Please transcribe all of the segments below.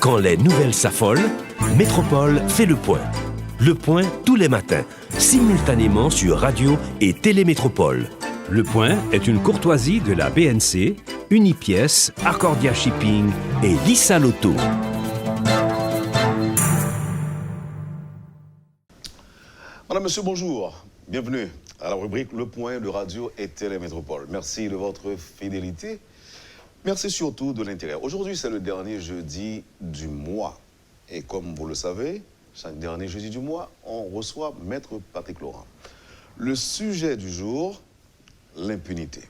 Quand les nouvelles s'affolent, Métropole fait le point. Le point tous les matins, simultanément sur Radio et Télémétropole. Le point est une courtoisie de la BNC, Unipièce, Accordia Shipping et Lissa Lotto. Madame, Monsieur, bonjour. Bienvenue à la rubrique Le Point de Radio et Télémétropole. Merci de votre fidélité. Merci surtout de l'intérêt. Aujourd'hui, c'est le dernier jeudi du mois. Et comme vous le savez, chaque dernier jeudi du mois, on reçoit Maître Patrick Laurent. Le sujet du jour, l'impunité.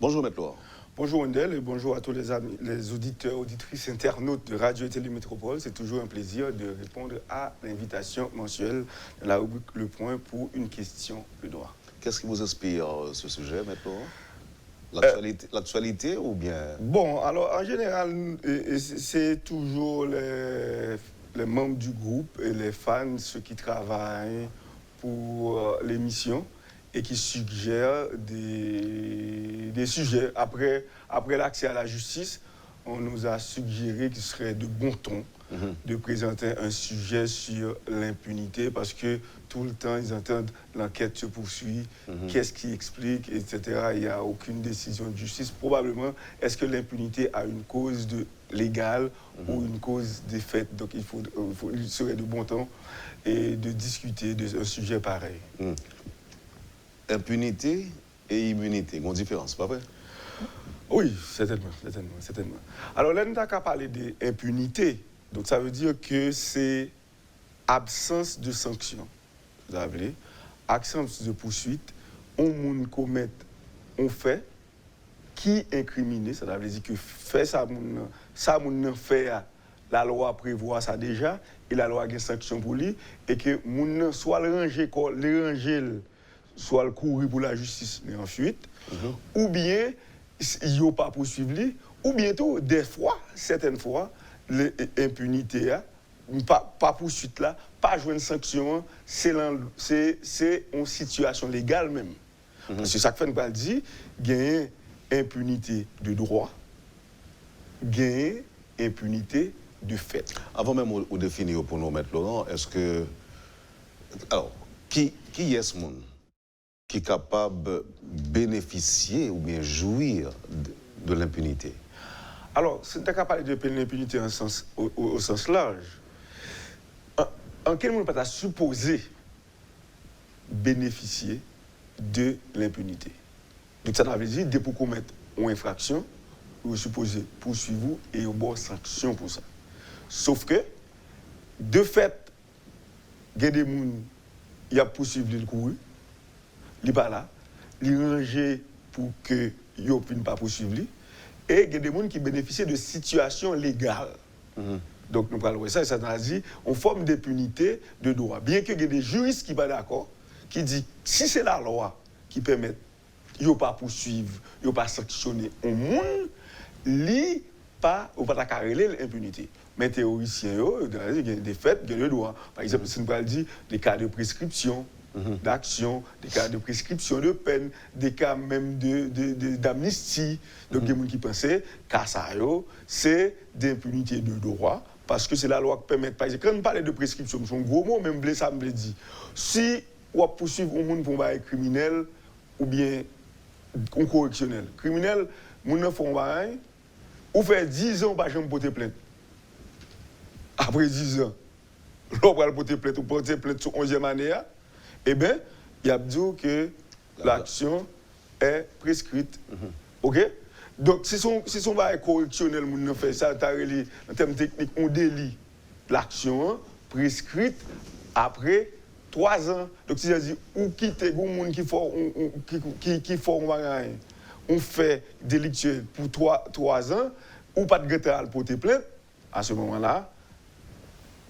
Bonjour Maître Laurent. Bonjour Wendell et bonjour à tous les amis, les auditeurs, auditrices, internautes de Radio et Télémétropole. C'est toujours un plaisir de répondre à l'invitation mensuelle de la rubrique Le Point pour une question de droit. Qu'est-ce qui vous inspire ce sujet, Maître Laurent? L'actualité ou bien... Bon, alors en général, c'est toujours les membres du groupe et les fans, ceux qui travaillent pour l'émission et qui suggèrent des sujets. Après l'accès à la justice, on nous a suggéré qu'il serait de bon ton de présenter un sujet sur l'impunité parce que tout le temps, ils entendent l'enquête se poursuit, qu'est-ce qui explique, etc. Il n'y a aucune décision de justice. Probablement, est-ce que l'impunité a une cause légale ou une cause des faits? Donc, il serait de bon ton et de discuter d'un sujet pareil. Impunité et immunité, il y a une différence, pas vrai? Oui, certainement. Alors là, nous avons qu'à parler d'impunité. Donc ça veut dire que c'est absence de sanction. Vous avez absence de poursuite. On commet un fait qui est incriminé. Ça veut dire que fait ça fait, la loi prévoit ça déjà et la loi a une sanction pour lui et que moun soit le ranger, soit le courir pour la justice mais en fuite, ou bien il n'y a pas poursuivi, ou bientôt, des fois, certaines fois, l'impunité, pas poursuite là, pas jouer une sanction, c'est une situation légale même. Parce que ça fait nous dire, gagner impunité de droit, gagner impunité de fait. Avant même de définir pour nous, Maître Laurent, est-ce que... Alors, qui est ce monde qui est capable de bénéficier ou bien jouir de l'impunité? Alors, si on est capable de parler de l'impunité au sens large, en quel monde peut-on supposer bénéficier de l'impunité? Donc, ça veut dire, dès pour commettre une infraction, vous supposez poursuivre et une bonne sanction pour ça. Sauf que, de fait, il y a des gens qui ont poursuivi le couru, il n'est pas là, il est rangé pour que il ne puisse pas poursuivre. Et il y a des gens qui bénéficient de situations légales. Donc, nous parlons de ça, et ça veut dire une forme d'impunité de droit. Bien qu'il y ait des juristes qui ne sont pas d'accord, qui disent si c'est la loi qui permet de ne pas poursuivre, de ne pas sanctionner un monde, il n'y a pas l'impunité. Mais les théoriciens, il y a des faits, il y a des droits. Par exemple, si nous parlons des cas de prescription, d'action, des cas de prescription de peine, des cas même d'amnistie. Donc, il y a des gens qui pensaient que ça, c'est d'impunité de droit, parce que c'est la loi qui permet. Par exemple, quand on parle de prescription, c'est un gros mot, même ça me le dit. Si on poursuit un monde pour un criminel ou bien un correctionnel, criminel, on fait un bail, ou fait 10 ans, pas jamais porter plainte. Après 10 ans, l'on va porter plainte ou porter plainte sur 11e année. Eh bien, il y a dit que l'action est prescrite. OK? Donc, si son bail correctionnel, on fait ça, en termes techniques, on délie l'action prescrite après 3 ans. Donc, si je dis, ou quitter les gens qui font on fait délictueux pour 3 ans, ou pas de greta à porter plainte, à ce moment-là,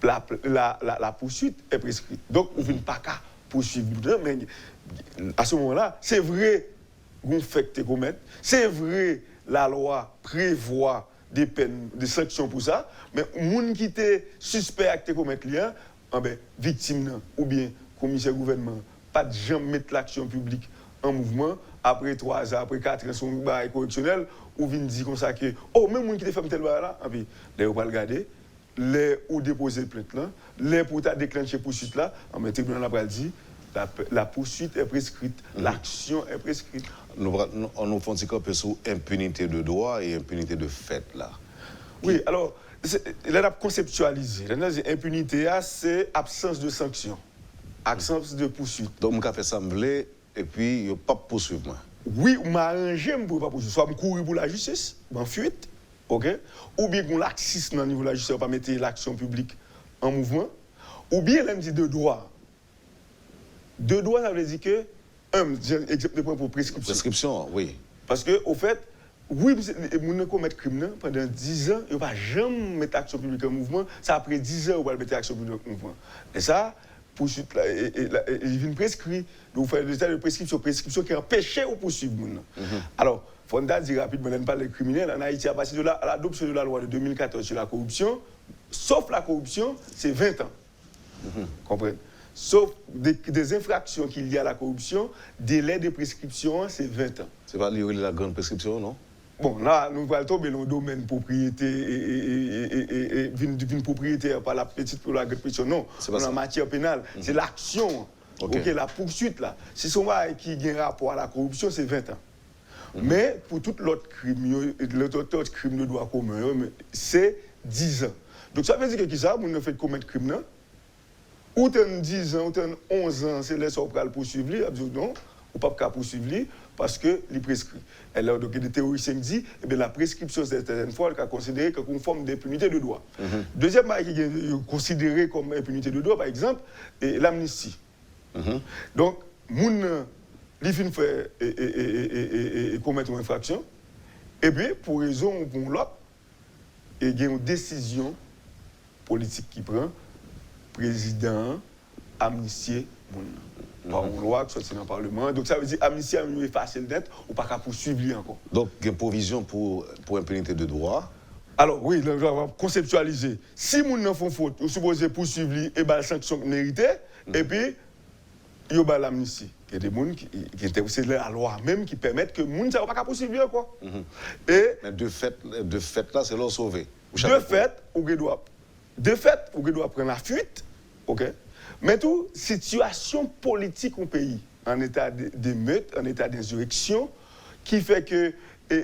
la poursuite est prescrite. Donc, on ne vient pas qu'à poursuivre. Mais à ce moment-là, c'est vrai qu'on fait que tu commettes, c'est vrai la loi prévoit des peines, des sanctions pour ça, mais les gens qui étaient suspects à commettre lien, victime ou bien commissaire gouvernement, pas de jamais mettre l'action publique en mouvement, après 3 ans, après 4 ans, son bail correctionnel, ou vient dire comme ça que, oh, même les gens qui te fait tel bail là, et puis, là, on va regarder, les ou déposer plainte là, les pour ta déclencher poursuite là, en tribunal a dit la poursuite est prescrite, l'action est prescrite. On nous fait un peu sur impunité de droit et impunité de fait là. Oui, alors, là, conceptualisé. L'impunité, c'est absence de sanction, absence de poursuite. Donc, on fait ça, et puis, il n'y a pas de poursuivre. Oui, on m'a arrangé pour ne pas poursuivre. Soit je courir pour la justice, en fuite, ok? Ou bien qu'on laxisme au niveau de la justice, on va mettre l'action publique en mouvement. Ou bien, là, on dit de droit. De droit, ça veut dire que, exemple de point pour prescription. Prescription, oui. Parce que, au fait, oui, on a commis crime pendant 10 ans, il ne va pas jamais mettre l'action publique en mouvement. Ça, après 10 ans, on va mettre l'action publique en mouvement. Et ça, poursuite, il vient prescrit. Donc, il faut faire de prescription qui empêche de poursuivre. Alors, il faut dire rapidement, on ne parle pas des criminels. En Haïti, à partir de l'adoption de la loi de 2014 sur la corruption, sauf la corruption, c'est 20 ans. Comprenez? Sauf des infractions qu'il y a à la corruption, délai de prescription, c'est 20 ans. C'est pas lié la grande prescription, non? Bon, là, nous allons tomber dans le domaine propriété et propriétaire par la petite pour la grande prescription. Non, en matière pénale, c'est l'action, la poursuite là. Si c'est moi qui a un rapport à la corruption, c'est 20 ans. Mais pour tout l'autre crime, de droit commun, c'est 10 ans. Donc ça veut dire que qui ça, on ne fait commettre crime là? Ou tu as 10 ans, ou tu as 11 ans, c'est là qu'on va le poursuivre, non, ou pas poursuivre parce que il prescrit. Et là, donc, les théoriciens disent que la prescription, certaines fois, elle est considérée comme une forme d'impunité de droit. Deuxième chose qui est considérée comme impunité de droit, par exemple, est l'amnistie. Donc, moun li fin fait et commettre une infraction, et puis, pour raison ou pour l'autre, il y a une décision politique qui prend, président amnistier moun. Par une loi qui sortit dans le Parlement. Donc ça veut dire amnistier a effacer le net ou pas qu'à poursuivre lui encore. Donc il y a une provision pour impunité de droit. Alors oui, on va conceptualiser. Si moun nan font faute, on suppose poursuivre lui et la sanction méritée, et puis il y a l'amnistie. Il y a des gens qui c'est la loi même qui permettent que moun ça pas qu'à poursuivre encore. Mais de fait là c'est leur sauver. De fait, on doit prendre la fuite, ok? Mais tout, situation politique au pays, en état d'émeute, en état d'insurrection, qui fait que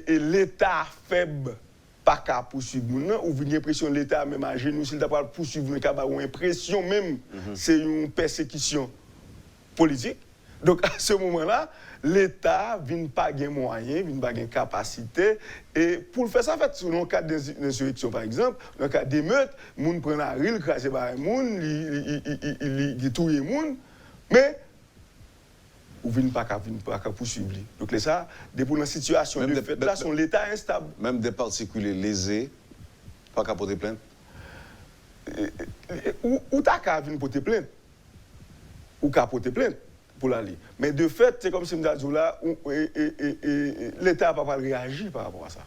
l'État faible, pas qu'à poursuivre, ou une impression l'État même à genoux, s'il n'a pas poursuivre, ou impression même, c'est une persécution politique. Donc à ce moment-là, l'État ne vient pas de moyens, ne vient pas de capacité. Et pour le faire ça, en fait, dans le cas d'insurrection, par exemple, dans le cas d'émeute, les gens prennent la rue, ils crachent les gens, ils tuent les gens, mais ils ne viennent pas de poursuivre. Donc ça, depuis la situation de fait, là, l'État est instable. Même des particuliers lésés, pas qu'à porter plainte? Ou t'as qu'à venir porter plainte? Ou qu'à porter plainte? Pour l'aller. Mais de fait, c'est comme si je me disais là, l'État n'a pas réagi par rapport à ça.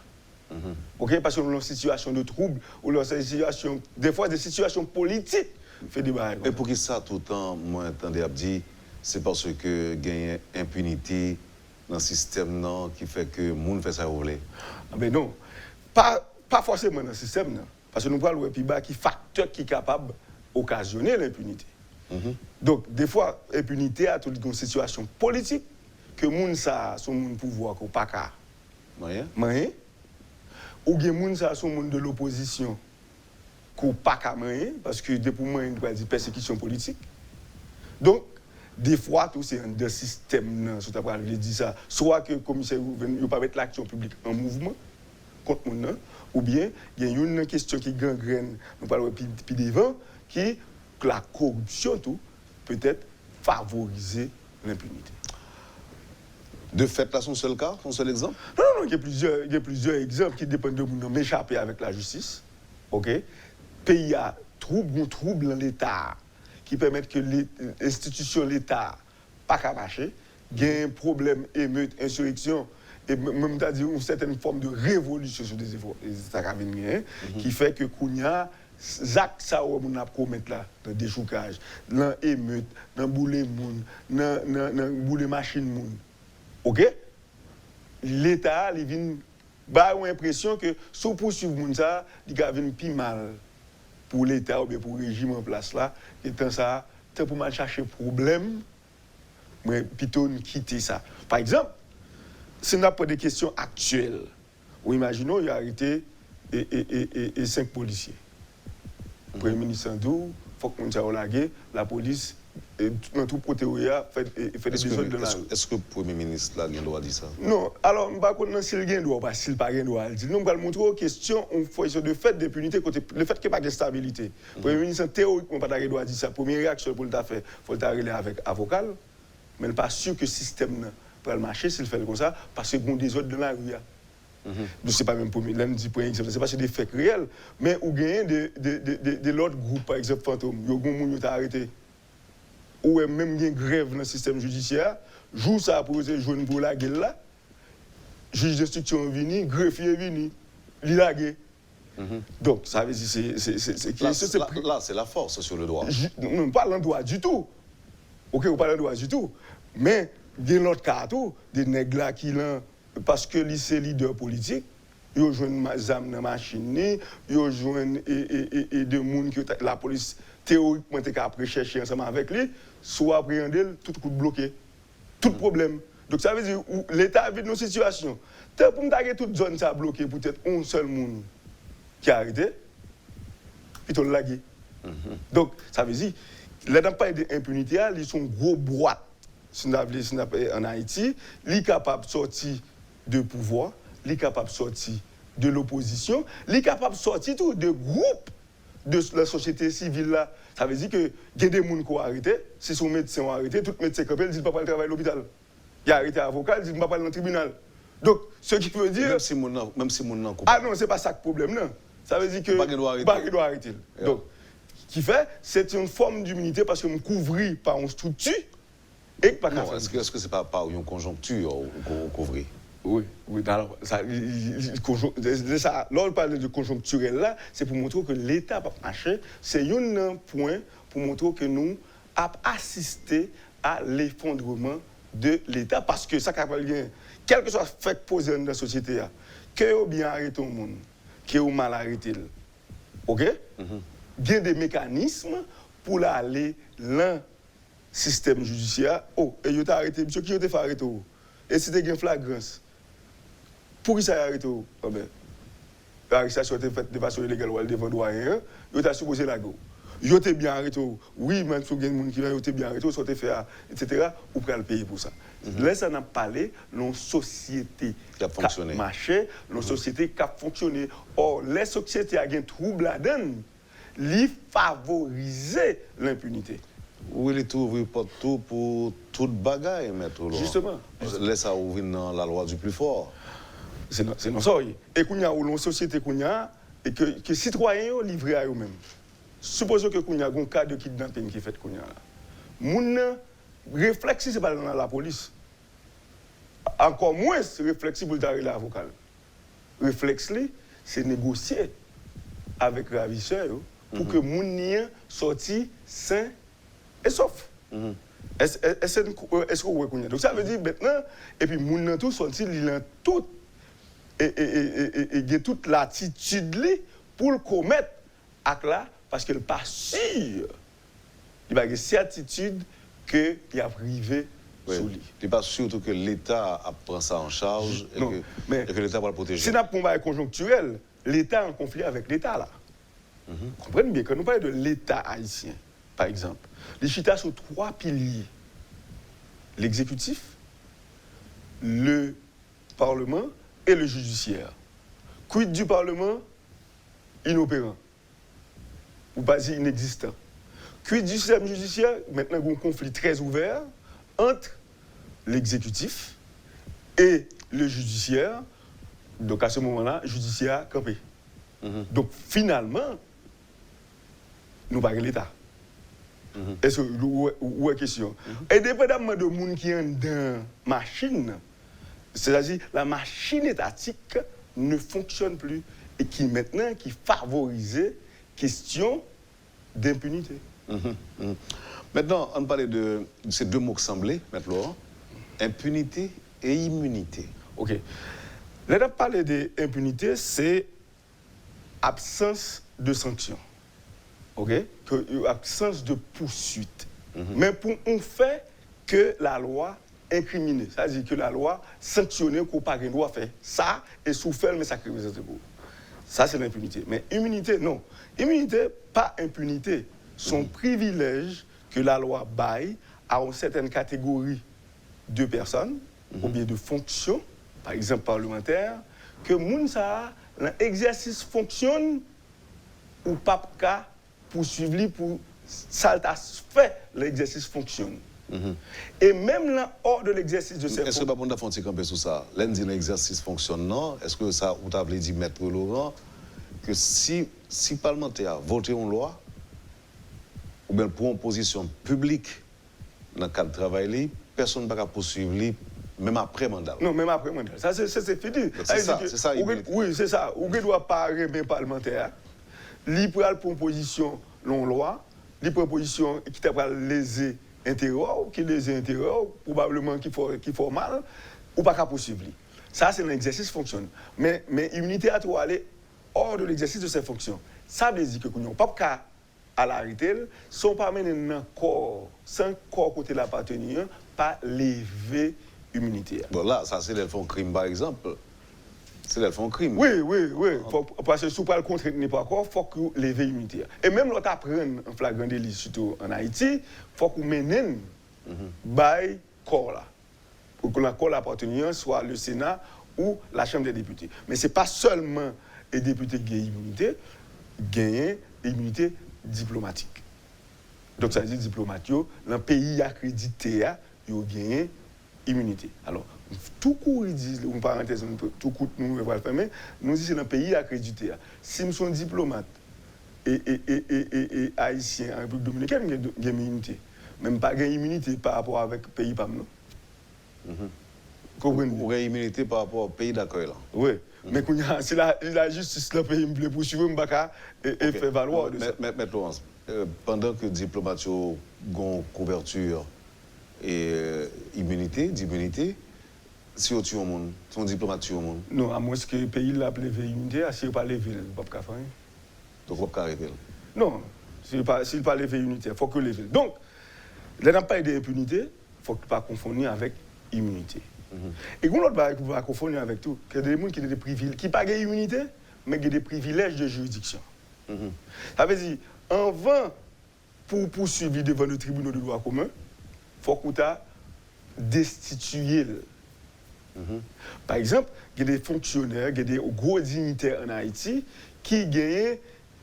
Okay? Parce que nous avons une situation de trouble, ou une situation, des fois des situations politiques, fait des barrières. Et pour qui ça, tout le temps, moi, j'entendais à dire, c'est parce que il y a une impunité dans le système qui fait que les gens font ça rouler. Mais non, pas forcément dans le système. Non. Parce que nous parlons de qui facteur qui est capable d'occasionner l'impunité. Donc, des fois, l'impunité a toute une situation politique que les gens sont un pouvoir qui n'a pas qu'à moyen. Ou bien les gens sont de l'opposition qui n'a pas qu'à moyen, parce que depuis moi, il y a des persécutions politiques. Donc, des fois, tout c'est un système, soit que le commissaire ne pas mettre l'action publique en mouvement contre les gens, ou bien il y a une question qui gangrène, nous parlons de devant, qui la corruption tout peut-être favoriser l'impunité. De fait, là, son seul cas, son seul exemple? Non, il y a plusieurs exemples qui dépendent de nous m'échapper avec la justice. OK? Pays a trouble dans l'État qui permettent que l'institution de l'État pas qu'à marcher. Il y a un problème, émeute, insurrection, et même c'est-à-dire une certaine forme de révolution sur des États qui fait que Kounia Zach, ça, on a commettre là, dans des choucages, dans l'émeute, dans bouler moun, dans bouler machine moun. OK? L'État, il vient, bah, on a l'impression que, si on poursuit moun ça, il va venir plus mal pour l'État ou bien pour le régime en place là, étant ça, tant pour mal chercher problème, mais plutôt quitter ça. Par exemple, si on a pas des questions actuelles, ou imaginons il y a arrêté et 5 policiers. Le Premier ministre Sandou, il faut qu'on ait la police, dans tout protéoya, fait des désordres de la rue. Est-ce que le Premier ministre là, a le droit de dire ça? Non, alors, je ne sais pas s'il a le droit ou pas, s'il n'a pas le droit de dire. Nous, on va montrer aux questions, on fait de fait d'impunité, le fait qu'il n'y a pas de stabilité. Le Premier ministre, théoriquement, n'a pas le droit de dire ça. La première réaction pour le faire, il faut le régler avec avocat, mais il n'est pas sûr que le système peut marcher s'il fait comme ça, parce qu'il y a des désordres de la rue. Ce n'est pas même pour exemple, ce n'est pas des faits réels, mais où gagne de l'autre groupe, par exemple, fantôme, il y a des gens qui ont arrêté. Ou même une grève dans le système judiciaire, jour ça pour jouer pour la gueule là, juge d'instruction est venu, greffier est venu, il a gué. Donc, ça veut dire c'est là, c'est la force sur le droit. Non, pas le droit du tout. Ok, on parle de droit du tout. Mais, il y a l'autre cas, des nègres là qui l'ont. Parce que c'est leader politique, ils ont joué une zame dans la machine, ils ont joué des gens que la police théoriquement était après chercher ensemble avec lui, soit appréhender tout coup bloqué, tout problème. Donc ça veut dire que l'État vit nos situations. Pour me toute zone ça bloqué, peut-être un seul monde qui a arrêté, puis tout lagué. Donc ça veut dire, là dans pas d'impunité, ils sont gros boîtes. En Haïti, ils sont capables de sortir de pouvoir, ils sont capables de sortir de l'opposition, ils sont capables de sortir tout de groupes de la société civile là. Ça veut dire que il y a des gens qui ont arrêté, si son médecin ont arrêté, tout médecin qui dit pas aller travailler à l'hôpital. Il a arrêté avocat, il dit pas aller dans le tribunal. Donc ce qui veut dire même si mon ah non, c'est pas ça le problème non. Ça veut dire que pas doit arrêter. Donc qui fait c'est une forme d'immunité parce que me couvrir par une structure. Non, est-ce que ce n'est pas une conjoncture qu'on couvre? Oui. Alors, là, on parle de conjoncturel là, c'est pour montrer que l'État n'a pas marché. C'est un point pour montrer que nous avons assisté à l'effondrement de l'État. Parce que ça, quel que soit le fait posé dans la société, que vous bien arrêté le monde, que vous mal arrêté, ok? Il y a des mécanismes pour aller là. Système judiciaire, et il a arrêté, monsieur, qui a fait arrêter? Et c'était une flagrance. Pour qui ça a arrêté? L'arrestation a été faite de façon illégale ou devant doyen, il a supposé la go. Il a bien arrêté. Oui, même si il y a des gens qui ont été bien arrêtés, ils ont été fait, etc., ou pour le payer pour ça. Là, ça n'a pas parlé d'une société qui a fonctionné. Marché, une société qui a fonctionné. Or, les sociétés qui ont un trouble là-dedans, ils favorisent l'impunité. Oui, il ouvre tout pour toute bagaille, maître. Justement. Laisse ça ouvrir dans la loi du plus fort. C'est non ça. Et qu'on y a une société et que les citoyens sont livrés à eux-mêmes. Supposons que qu'on y a un cas de kidnapping qui est fait qu'on y a. Mon réflexe, c'est pas dans la police. Encore moins réflexe pour le l'avocat. Réflexe, c'est négocier avec le ravisseur pour que mon sorti sain et sauf. Est-ce que vous voyez? Donc ça veut dire maintenant, et puis moun tout sorti, il a tout et toute l'attitude pour le commettre avec là parce qu'il n'est pas sûr. Il a une certitude qu'il a privé sous lui. Il n'est pas sûr que l'État prend ça en charge et que l'État va le protéger. Si on a un combat conjoncturel, l'État est en conflit avec l'État là. Comprenez bien, quand nous parlons de l'État haïtien, par exemple, les chita sont 3 piliers. L'exécutif, le Parlement et le judiciaire. Quid du Parlement? Inopérant. Ou pas dire inexistant. Quid du système judiciaire? Maintenant, il y a un conflit très ouvert entre l'exécutif et le judiciaire. Donc à ce moment-là, le judiciaire campé. Donc finalement, nous parlons de l'État. Est-ce que vous avez une question? Et dépendamment de gens qui sont dans la machine, c'est-à-dire la machine étatique ne fonctionne plus et qui maintenant qui favorise question d'impunité. Maintenant, on parlait de ces deux mots qui semblaient, maintenant, impunité et immunité. Ok. Là, on parle d'impunité, c'est absence de sanction. OK, qu'il y a absence de poursuite. Mais pour un fait que la loi incrimine, c'est-à-dire que la loi sanctionne qu'on pas droit faire ça et souffert mais ça crée des pour. Ça c'est l'impunité. Mais immunité non. Immunité pas impunité, son privilège que la loi baille à une certaine catégorie de personnes ou bien de fonctions, par exemple parlementaires, que moun ça l'exercice fonctionne ou pas qu'à poursuivre pour ça fait l'exercice fonctionne. Et même là hors de l'exercice de ces est-ce que on a fait un peu sur ça lundi l'exercice fonctionne non est-ce que ça vous avez dit maître Laurent que si parlementaire vote une loi ou bien pour une position publique dans le cadre de travail personne ne va poursuivre même après mandat. Non, même après mandat. Ça, c'est fini. C'est ça. Oui, c'est ça. Ou ne doit pas remettre parlementaire. Li pour une position non loi, li pour une position qui t'a pas léser intérieur, qui léser intérieur, probablement qui faut mal, ou pas qu'à poursuivre. Ça, c'est l'exercice fonctionne. Mais immunité à toi aller hors de l'exercice de ses fonctions. Ça veut dire que nous n'avons pas qu'à à l'arrêter, sont pas menés dans corps, sans corps côté l'appartenir, pas lever immunité. Bon là, ça c'est le font crime par exemple. C'est le font crime. Oui. Parce que si vous ne le contraindre pas encore, il faut que vous levez l'immunité. Et même l'autre apprenne en flagrant délit, surtout en Haïti, il faut que vous menez by corps là. Pour que le corps l'appartenir soit le Sénat ou la Chambre des députés. Mais ce n'est pas seulement les députés qui gagnent immunité diplomatique. Donc ça veut dire diplomatique, dans le pays accrédité, ils ont gagné immunité. Alors, tout court, ils disent, une parenthèse, tout court, nous ne pouvons pas le fermer, nous disons c'est dans le pays accrédité. Si nous sommes diplomates et haïtiens en République dominicaine, ils ont immunité. Même pas gagné immunité par rapport avec le pays PAM, non? Comprenez-vous? Vous avez immunité par rapport au pays d'accueil là. Oui. Mais si la justice dans le pays me plaît poursuivre, je ne peux pas faire valoir de ça. Mais Laurence, pendant que les diplomates ont une couverture et d'immunité, si on tue un monde, si on diplomate tue un monde. Non, à moins que le pays l'a levé l'immunité, si il n'a pas levé, il ne peut pas faire rien. Donc on ne peut pas arrêter. Non, s'il n'a pas levé l'immunité, il faut que lever. Donc, il n'a pas d'impunité, il ne faut pas confondre avec immunité. Et quand l'autre va confondre avec tout, il y a des gens qui ont des privilèges, qui n'ont pas d'immunité, mais qui ont des privilèges de juridiction. Ça veut dire, avant, pour poursuivre devant le tribunal de droit commun, il faut qu'on destitué. Par exemple, il y a des fonctionnaires, il y a des gros dignitaires en Haïti qui gagnent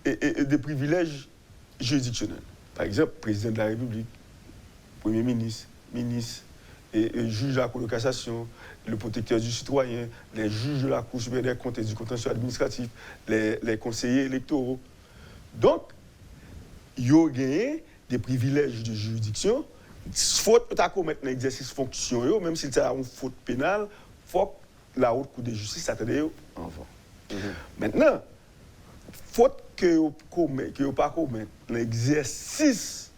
des privilèges juridictionnels. Par exemple, président de la République, premier ministre, ministre, et juge de la Cour de cassation, le protecteur du citoyen, les juges de la Cour supérieure des comptes et du contentieux administratif, les conseillers électoraux. Donc, ils ont gagné des privilèges de juridiction. Faute de commettre un exercice fonction, même si c'est une faute pénale, il faut que la haute cour de justice s'attende avant. Maintenant, faute que vous ne pas commettre l'exercice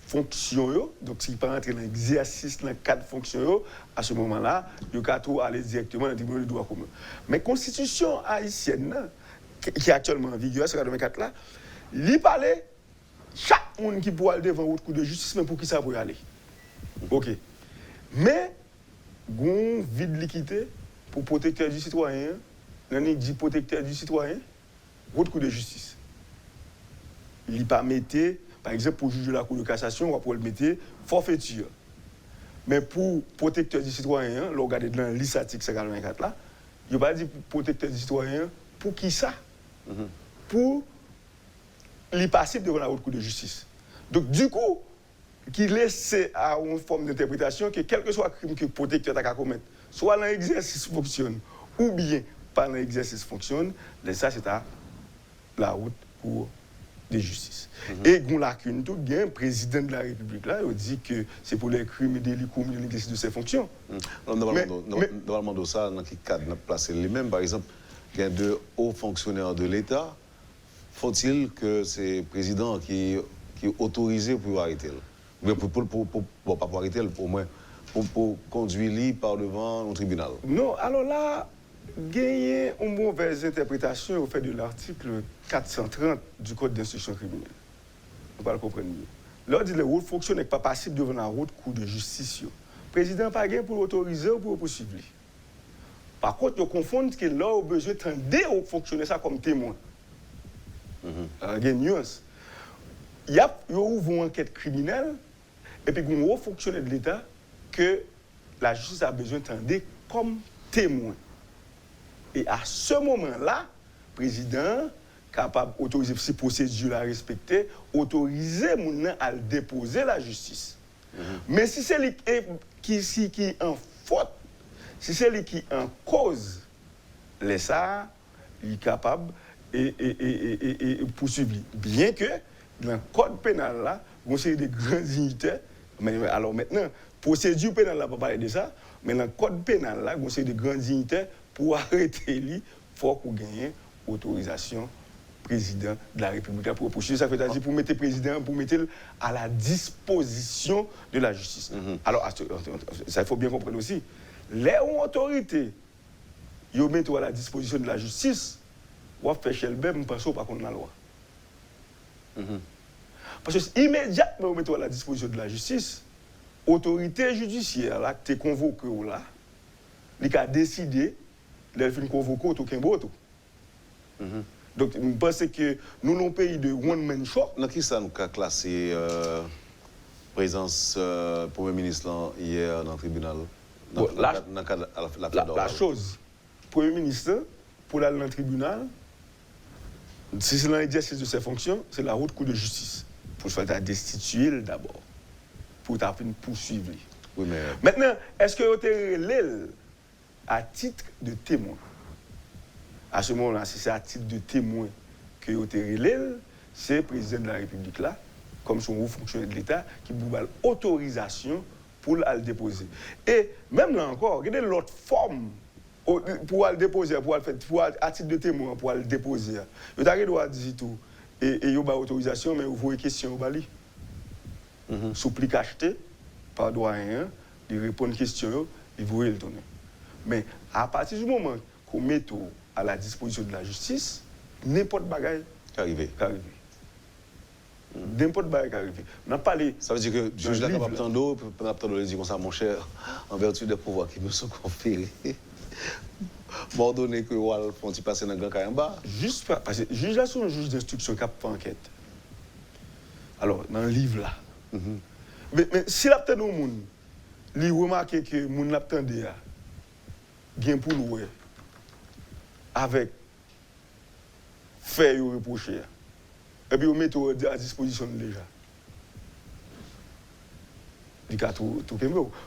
fonction, donc si vous pas entrer dans l'exercice dans le cadre fonction, à ce moment-là, vous pouvez aller directement dans le tribunal de droit commun. Mais la constitution haïtienne, qui est actuellement en vigueur, c'est 24 là, il parlait chaque monde qui peut aller devant votre cour de justice, mais pour qui ça peut aller. OK. Mais, il y a un vide liquidité pour protecteur du citoyen, on dit protecteur du citoyen, votre cour de justice. Il n'y a pas metté, par exemple, pour juger la Cour de cassation, on va pouvoir le mettre forfaiture. Mais pour protecteur du citoyen, le regardez dans l'ISATIC 54 là, il n'y a pas dit protecteur du citoyen, pour qui ça? Pour les passer devant la haute cour de justice. Donc, du coup, qui laisse à une forme d'interprétation que quel que soit le crime que le protecteur a commettre, soit l'exercice fonctionne, ou bien pas l'exercice fonctionne, ça c'est à la haute cour de justice. Et il y a une lacune, il y a un président de la République là, il dit que c'est pour les crimes et délits commis dans l'exercice de ses fonctions. Normalement, dans ça, dans quel cadre placer les mêmes, par exemple, il y a deux hauts fonctionnaires de l'État, faut-il que c'est le président qui est autorisé pour arrêter? Mais pas pour arrêter, pour conduire par devant un tribunal. Non, alors là, gagner une mauvaise interprétation au fait de l'article 430 du Code d'instruction criminelle. On va le comprendre mieux. Là, dit le haut fonctionnaire n'est pas passible devant la haute cour de justice. Le président n'a pas gain pour l'autoriser ou pour le poursuivre. Par contre, il confond que là, on a besoin de haut fonctionnaire ça comme témoin. Il y a une nuance. Il y a une enquête criminelle et puis il y a un haut fonctionnaire de l'État que la justice a besoin d'entendre comme témoin. Et à ce moment-là, le président capable d'autoriser ces procédures à respecter, autoriser mon à déposer la justice. Mais si c'est lui qui est en faute, si c'est lui qui est en cause, il est capable et poursuivre. Bien que dans le code pénal là, vous avez des grands dignitaires. Mais alors maintenant, procédure pénale là, pas parler de ça, mais dans le code pénal là, vous avez des grands dignitaires pour arrêter lui, il faut qu'on gagne autorisation président de la République pour poursuivre. Ça veut dire pour mettre le président, pour mettre à la disposition de la justice. Alors, ça il faut bien comprendre aussi. Les autorités, ils mettent à la disposition de la justice, ou faire chez le même, parce qu'on ne pas contre la loi. Parce que immédiatement, ils mettent à la disposition de la justice, l'autorité judiciaire là, qui est convoquée là, il a décidé de faire convoquer aucun autre. Donc, je pense que nous sommes un pays de one-man show. Dans qui ça nous a classé présence du Premier ministre hier dans le tribunal? La chose, le Premier ministre, pour aller dans le tribunal, si c'est dans l'exercice de ses fonctions, c'est la haute cour de justice. Pour se faire destituer d'abord, pour poursuivre. Oui, mais... Maintenant, est-ce que vous avez l'aile à titre de témoin? À ce moment-là, si c'est à titre de témoin que vous avez l'aile, c'est le président de la République là, comme son haut fonctionnaire de l'État, qui vous donne l'autorisation pour le déposer. Et même là encore, regardez l'autre forme pour le déposer, à titre de témoin, pour le déposer. Vous avez le droit de dire tout. Et vous avez l'autorisation, mais vous voyez question au Bali. Supplique acheter, par droit à rien, de répondre aux questions, et vous voyez le donner. Mais à partir du moment qu'on met tout à la disposition de la justice, n'importe bagaille arrivé. N'importe bagaille arrivé. On a parlé. Ça veut dire que le juge là capable d'entendre, peut dire comme ça, mon cher, en vertu des pouvoirs qui me sont conférés, m'ordonner que Wal font passer dans le grand Kayamba. Juste parce que le juge là, c'est un juge d'instruction qui a fait enquête. Alors, dans le livre là. Mais si la personne au monde, il remarque que le monde l'attendait, bien pour nous, avec fait ou reprocher, et puis on met à disposition déjà. Il y a tout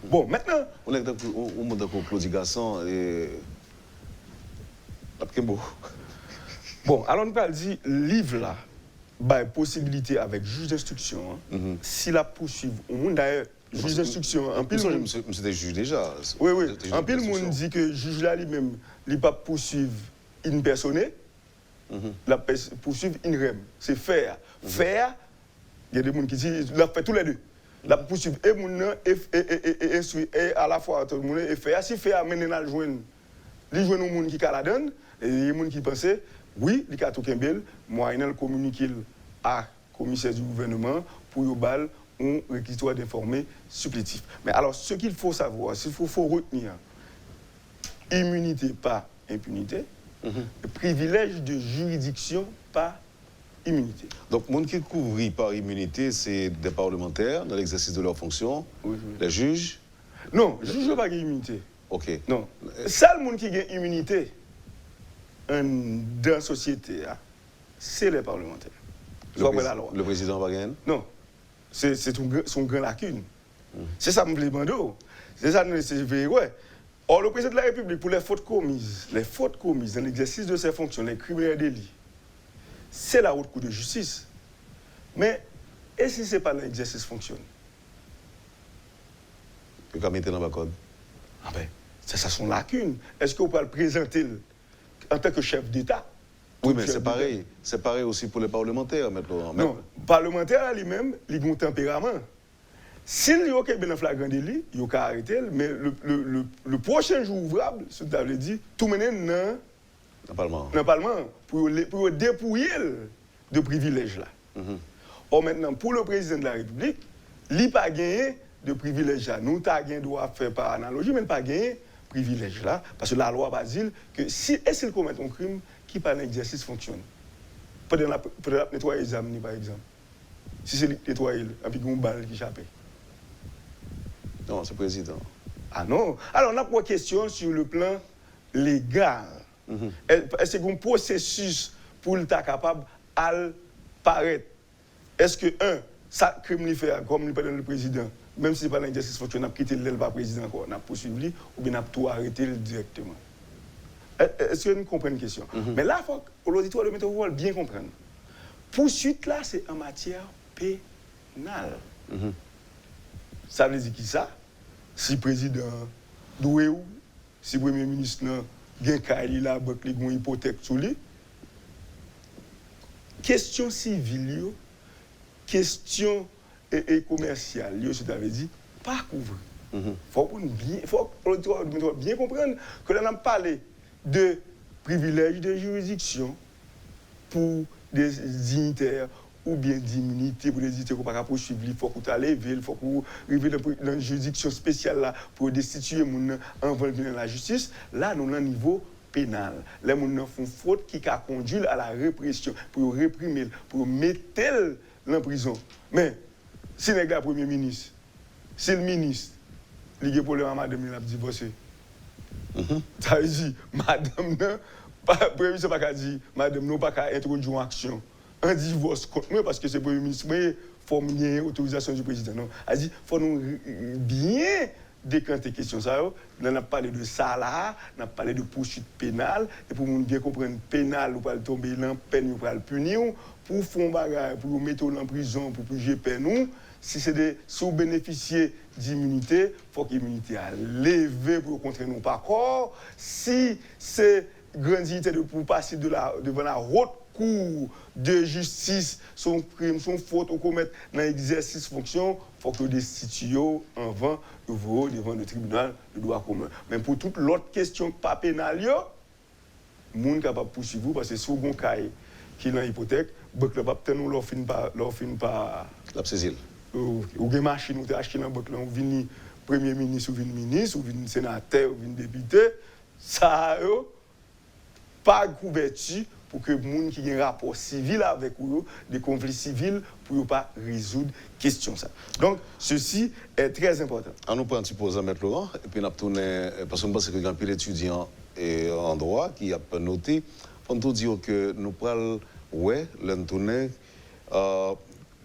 bon, maintenant. On est dans Claudie Gasson et. Bon, alors on parle du livre là, bah, possibilité avec juge d'instruction, si la poursuivre, au monde d'ailleurs, juge d'instruction, en pile. C'était juge déjà. Oui. En pile, le monde dit que le juge là lui-même, il ne peut pas poursuivre une personne, la poursuivre une rem. C'est faire. Faire, il y a des gens qui disent, la fait tous les deux. La poursuivre et mon et instruire et à la fois tout le monde et faire. Si faire amène à joindre, les joindre au monde qui la donne et les gens qui pensaient oui, il y a tout un bel moyen de communiquer à la commissaire du gouvernement pour y bal un réquisitoire d'informer supplétif. Mais alors ce qu'il faut savoir, il faut retenir immunité pas impunité, privilège de juridiction pas immunité. Donc, le monde qui est couvert par immunité, c'est des parlementaires dans l'exercice de leurs fonctions, les juges. Non, les juges n'ont pas d'immunité. OK. Non. Seul monde qui a immunité dans la société, c'est les parlementaires. Le président va gagner? Non. C'est son grand lacune. C'est ça que je me demande. C'est ça que je veux dire. Or, le président de la République, pour les fautes commises dans l'exercice de ses fonctions, les crimes et délits, c'est la haute cour de justice. Mais, et si ce n'est pas l'exercice fonctionne? Il peut mettre dans le code. Ah ben, c'est ça son lacune. Est-ce qu'on peut le présenter en tant que chef d'État? Oui, mais c'est pareil. C'est pareil aussi pour les parlementaires maintenant. Non, parlementaire lui-même, il a un tempérament. S'il y a un flagrant délit, il y a arrêté, mais le prochain jour ouvrable, ce que tu avais dit, tout mener dans le Parlement pour dépouiller de privilèges là. Or maintenant, pour le président de la République, il n'a pas gagné de privilège là. Nous, avons gagné droit faire par analogie, mais pas gagné privilège là. Parce que la loi va dire que si il commet un crime, qui par l'exercice fonctionne. Peut-être nettoyer les âmes, par exemple. Si c'est nettoyer, avec une balle qui échappe. Non, c'est le président. Ah non. Alors, on a une question sur le plan légal. Est-ce qu'il y a un processus pour l'État capable de paraître? Est-ce que, ça crime fait, comme le président, même si ce n'est pas l'exercice fonctionnel, on a quitté le président, on a poursuivi, ou bien on a tout arrêté directement? Est-ce que nous comprenons la question? Mais là, il faut que l'auditoire de métropole bien comprenne. Poursuite, là, c'est en matière pénale. Ça veut dire qui ça? Si le président doué ou, si le premier ministre n'a pas une hypothèque sur lui, question civile, question commerciale, ça veut dire pas couvrir. Il faut que bien comprendre que l'on a parlé de privilèges de juridiction pour des dignitaires ou bien d'immunité pour les dignitaires qu'on ne peut pas poursuivre. Il faut qu'on t'aille, il faut qu'on arrive dans une juridiction spéciale là, pour destituer les gens avant de venir à la justice. Là, nous avons un niveau pénal. Les gens font faute qui a conduit à la répression, pour réprimer, pour mettre en prison. Mais si le Premier ministre, si le ministre, il y a problème à madame, il a divorcé. Ça veut dire, madame, le Premier ministre n'a pas dit, madame, n'a pas introduire une action. Un divorce contre moi parce que c'est le Premier ministre, mais il faut une autorisation du président. Non, elle dit, il faut nous bien décanter la question. On a parlé de ça là, on a parlé de poursuite pénale, et pour bien comprendre pénal, on va tomber dans peine, on va le punir, pour faire un bagage, pour mettre en prison, pour juger peine. Si vous bénéficiez d'immunité, il faut que l'immunité a levé pour contrer nos parcours. Si c'est grande dignité pour passer devant la haute cour de justice, son crime, son faute, ou commettre dans l'exercice fonction, il faut que destitue avant devant le tribunal de droit commun. Mais pour toute l'autre question pas pénale, les gens sont capables de poursuivre parce que si vous avez un cas qui est dans l'hypothèque, vous ne pouvez pas leur fin pas. La Cécile. Ou des machines, ou des acheté dans la banque, ou venez premier ministre, ou venez ministre, ou venez sénateur, ou venez député, ça n'a pas de couverture pour que les gens qui ont un rapport civil avec eux, des conflits civils, pour ne pas résoudre la question. Donc, ceci est très important. On nous prend un petit pause à M. Laurent, et puis on a tourné, parce que je pense qu'il y a un peu d'étudiants en droit qui a noté, pour nous dire que nous parlons, ouais, l'on tourne,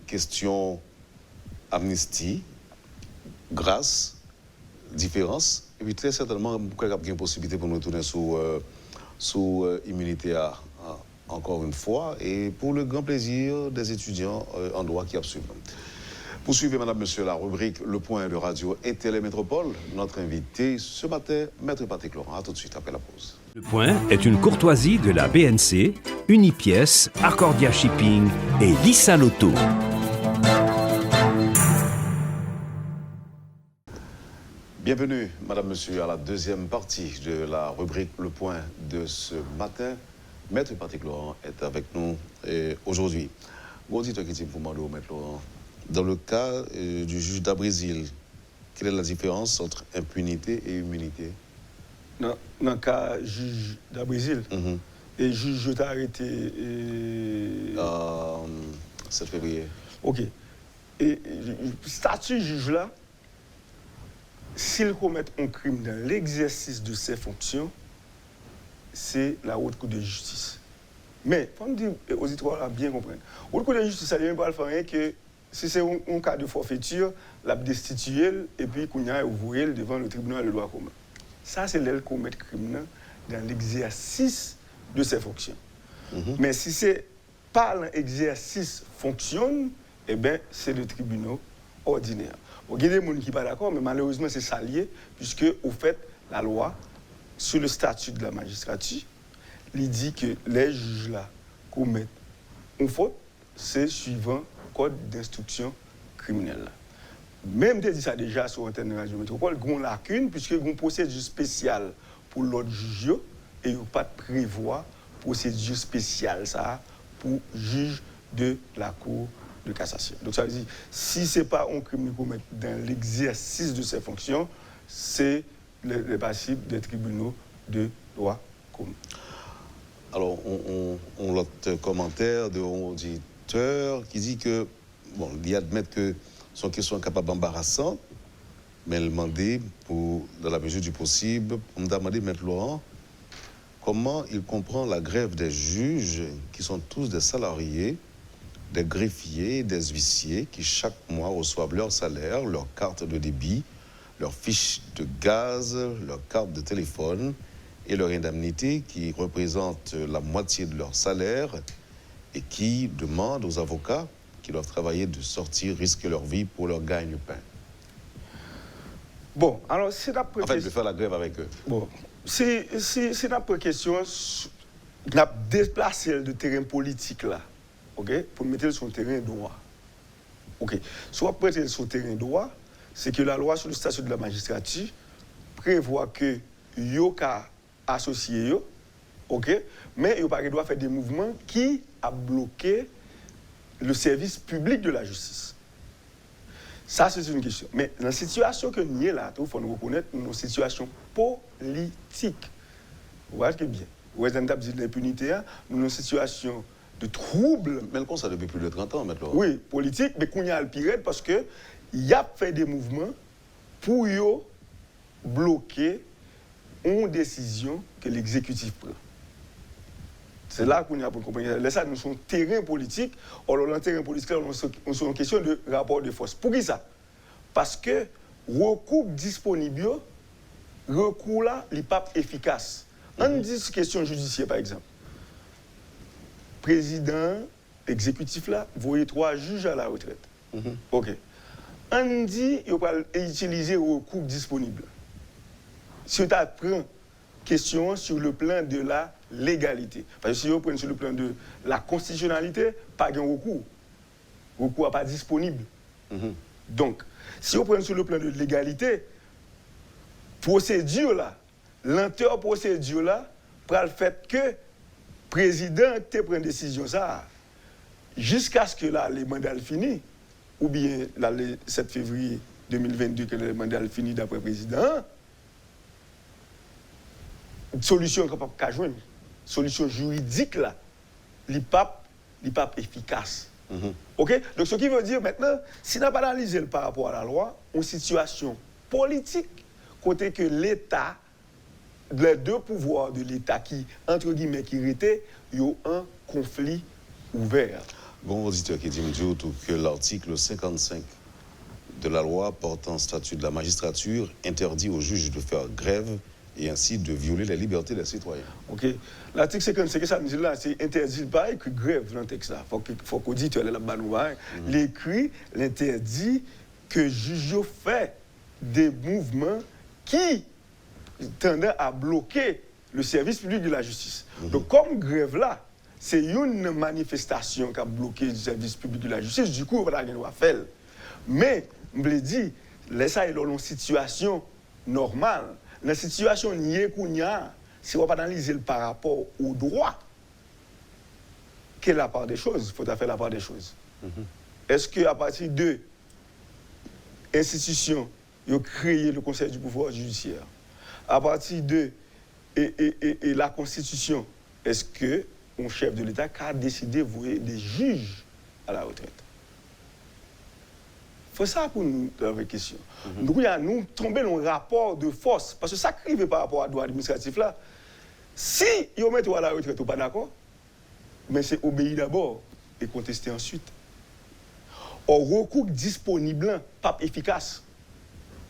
question amnistie, grâce, différence, et puis très certainement, il y a une possibilité pour nous tourner sous immunité encore une fois, et pour le grand plaisir des étudiants en droit qui suivent. Poursuivez, madame, monsieur, la rubrique Le Point de Radio et Télémétropole. Notre invité ce matin, Maître Patrick Laurent. À tout de suite après la pause. Le Point est une courtoisie de la BNC, Unipièce, Accordia Shipping et Lissa Lotto. Bienvenue, madame, monsieur, à la deuxième partie de la rubrique Le Point de ce matin. Maître Patrick Laurent est avec nous aujourd'hui. Bon, dites-moi qui pour demander, Maître Laurent, dans le cas du juge d'Abrésil, quelle est la différence entre impunité et immunité? Dans le cas du juge d'Abrésil, et le juge t'a arrêté. 7 février. Ok. Et le statut du juge là, s'il commet un crime dans l'exercice de ses fonctions, c'est la haute cour de justice. Mais, il faut me dire aux étoiles à bien comprendre. La haute cour de justice, ça ne veut pas faire que si c'est un cas de forfaiture, la destituer et puis qu'on a ouvert devant le tribunal de droit commun. Ça, c'est l'elle commet le crime dans l'exercice de ses fonctions. Mais si c'est pas l'exercice fonctionne, eh bien, c'est le tribunal ordinaire. Il y a des gens qui ne sont pas d'accord, mais malheureusement, c'est ça lié, puisque, au fait, la loi, sur le statut de la magistrature, il dit que les juges là commettent une faute, c'est suivant le code d'instruction criminelle. Même dit ça déjà sur l'antenne de Radio Métropole, il y a une lacune, puisqu'il y a une procédure spéciale pour l'autre juge, et il n'y a pas de prévoir procédure spéciale ça, pour juge de la Cour de cassation. Donc ça veut dire, si ce n'est pas un crime qu'on commet dans l'exercice de ses fonctions, c'est le passible des tribunaux de droit commun. Alors, on l'autre commentaire de auditeur qui dit que, bon, il admet que son question est capable d'embarrassant, mais elle demandait, dans la mesure du possible, on me demandait, Maître Laurent, comment il comprend la grève des juges, qui sont tous des salariés, des greffiers, des huissiers, qui chaque mois reçoivent leur salaire, leur carte de débit, leur fiche de gaz, leur carte de téléphone et leur indemnité qui représente la moitié de leur salaire et qui demandent aux avocats qui doivent travailler de sortir, risquer leur vie pour leur gagne-pain. Bon, alors c'est la En fait, de faire la grève avec eux. Bon, c'est la question, on a déplacé le terrain politique là, ok, pour mettre sur le terrain droit. Ok, soit pour mettre sur le terrain droit, c'est que la loi sur le statut de la magistrature prévoit que yo ka associé yo, ok, mais yo pas doit faire des mouvements qui a bloqué le service public de la justice. Ça, c'est une question. Mais dans la situation que nous sommes là, il faut nous reconnaître une situation politique. Vous voyez bien. Vous voyez, dans l'impunité, nous sommes une situation de trouble. Mais le conseil depuis plus de 30 ans maintenant. Oui, politique, mais qu'on y a le pire parce qu'il y a fait des mouvements pour bloquer une décision que l'exécutif prend. C'est là qu'on a pour comprendre. Là, ça, nous sommes terrain politique. Or, dans le terrain politique, on est en question de rapport de force. Pour qui ça? Parce que recours disponible, recours là, il n'est pas efficace. On dit question judiciaire, par exemple. Président, exécutif là, voyez 3 juges à la retraite. OK. On dit qu'il va utiliser recours disponible. Si on prend question sur le plan de la légalité. Parce que si on prend sur le plan de la constitutionnalité, pas de recours. Recours n'est pas disponible. Donc, si on prend sur le plan de légalité, procédure là, lenteur procédure là, pour le fait que le président te prend une décision ça, jusqu'à ce que là, les mandats finissent, ou bien là, le 7 février 2022, que le mandat finit d'après le président, solution capable de joindre, solution juridique là, n'est pas efficace. OK? Donc ce qui veut dire maintenant, si on n'a pas analysé par rapport à la loi, une situation politique, côté que l'État, les deux pouvoirs de l'État qui, entre guillemets, qui étaient, il y a un conflit ouvert. Bon auditeur qui dit que l'article 55 de la loi portant statut de la magistrature interdit aux juges de faire grève et ainsi de violer les libertés des citoyens. OK. L'article 55, ça nous dit là, c'est interdit pas écrit grève dans le texte là. Faut qu'auditeur là bas nous voir. L'écrit l'interdit que juge fait des mouvements qui tendent à bloquer le service public de la justice. Donc comme grève là, c'est une manifestation qui a bloqué le service public de la justice, du coup on va rien faire. Mais je me dis, ça est dans une situation normale. Dans la situation si on va pas analyser par rapport au droit, quelle est la part des choses? Il faut faire la part des choses. Est-ce qu'à partir de l'institution, ils ont créé le Conseil du pouvoir judiciaire, à partir de et la Constitution, est-ce qu'un chef de l'État a décidé de voyer des juges à la retraite? Il faut ça pour nous la vraie question. Donc, nous tombons dans un rapport de force. Parce que ça arrive par rapport à droit administratif là. Si ils mettent à la retraite ou pas d'accord, mais c'est obéir d'abord et contester ensuite. Or, recours disponible, pas efficace.